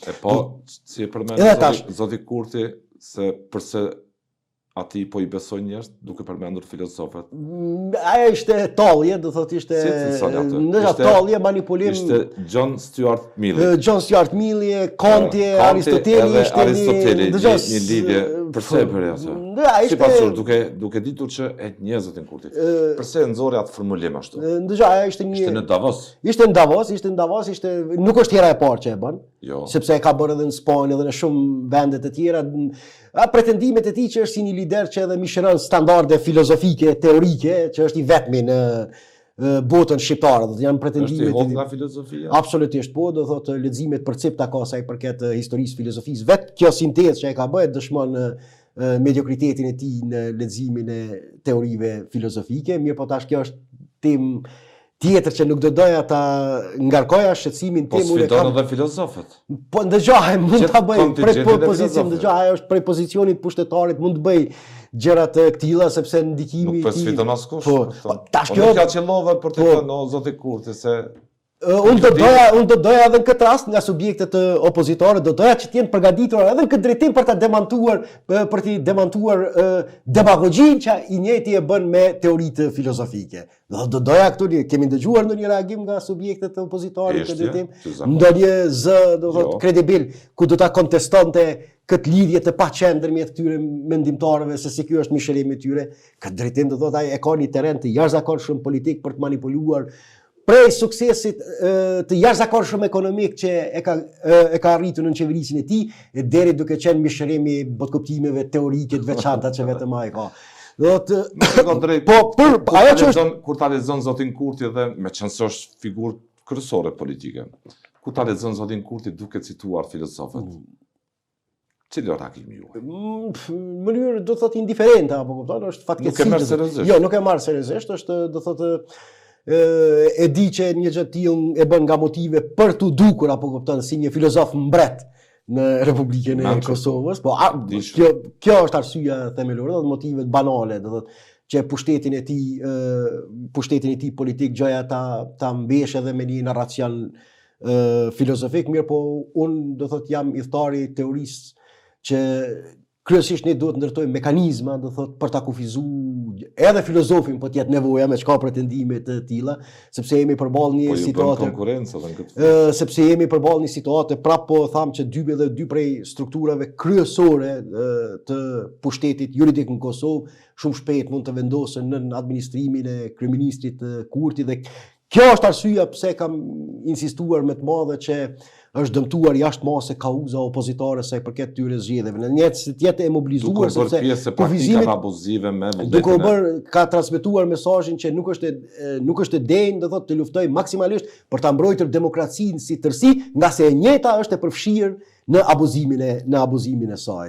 E po, si e përmendë zoti Kurti, se përse ati po i besoj njerëz duke përmendur filozofët. Aja ishte tallje, do thotë ishte tallje, manipulim. Ishte John Stuart Mill. John Stuart Mill, Kanti, Aristoteli, Aristoteli, një lidhje përse e bëri atë? Si pasur, duke ditur që e një zotin Kurti. Përse nxori atë formulim ashtu? Aja ishte në Davos. Ishte në Davos, nuk është hera e parë që e bën. Jo. Sepse e ka bërë edhe në Spanjë edhe në shumë vende të tjera. Pretendimet e tij që është si një lider që edhe mishëron standarde filozofike, teorike, që është i vetmi në botën shqiptare, do të janë pretendimet. Është i hodh nga filozofia? Absolutisht po, do thotë leximet përcipta ka sa i përket historisë filozofisë. Vetë kjo sintezë që e ka bërë dëshmon mediokritetin e tij në leximin e teorive filozofike. Mirë, po tash kjo është temë tjetër që nuk do doja ta ngarkoja shqetësimin tim. Po sfidon edhe filozofët. Po ndëgjoj, mund ta bëj prej pozicion, ndëgjoj, ajo është prej pozicionit pushtetarit, mund të bëj gjëra të këtilla sepse ndikimi i tij. Nuk po sfidon askush. Po tash kjo ka qellove për të thënë zoti Kurti se unë do doja edhe në këtë rast nga subjektet opozitore, do doja që të jenë përgatitur edhe në këtë drejtim për të demantuar demagogjinë që i njëjti e bën me teoritë filozofike. Do doja këtu, kemi ndëgjuar ndonjë reagim nga subjektet opozitore në këtë drejtim, ndonjë zë, do thotë kredibil, ku do ta kontestonte këtë lidhje të paqen ndërmjet këtyre mendimtarëve se si ky është mishërimi i tyre. Këtë drejtim do thotë ai e ka një terren të jashtëzakonshëm politik për të manipuluar prej suksesit të jashtëzakonshëm ekonomik që e ka arritur në qeverisin e tij, deri duke qenë mishërimi botkuptimeve teorike të veçanta që vetëm ai ka. Kur ta lexon zotin Kurti dhe me qenë se është figurë kryesore politike, kur ta lexon zotin Kurti duke cituar filozofët, cili është takimi juaj? Në mënyrë do thotë indiferente apo kupton, është fatkeqësi. Nuk e merr seriozisht. Jo, nuk e marr seriozisht, është do thotë e di që një gjë të tillë e bën nga motive për t'u dukur apo kupton si një filozof mbret në Republikën e Kosovës. Po kjo është arsyeja themelore, do motivet banale, do thotë që pushtetin e tij politik gjoja ta mbesh edhe me një narracion filozofik, mirë po unë do thotë jam i thari teorisë që kryesisht ne duhet ndërtojmë mekanizma, do thotë, për ta kufizuar edhe filozofin po të jetë nevoja me çka pretendime të tilla, sepse jemi përballë një situatë konkurrencë edhe në këtë. Sepse jemi përballë një situatë, prapë po tham që dy prej strukturave kryesore të pushtetit juridik në Kosovë shumë shpejt mund të vendosen në administrimin e kryeministrit Kurti dhe kjo është arsyeja pse kam insistuar me të madhe që është dëmtuar jashtë mase kauza opozitare sa i përket këtyre zgjedhjeve. Në një të jetë e mobilizuar sepse kufizimet abuzive me duke u bërë ka transmetuar mesazhin që nuk është e denjë, do thotë të luftoj maksimalisht për ta mbrojtur demokracinë si tërësi, nga se e njëjta është e përfshirë në abuzimin e saj.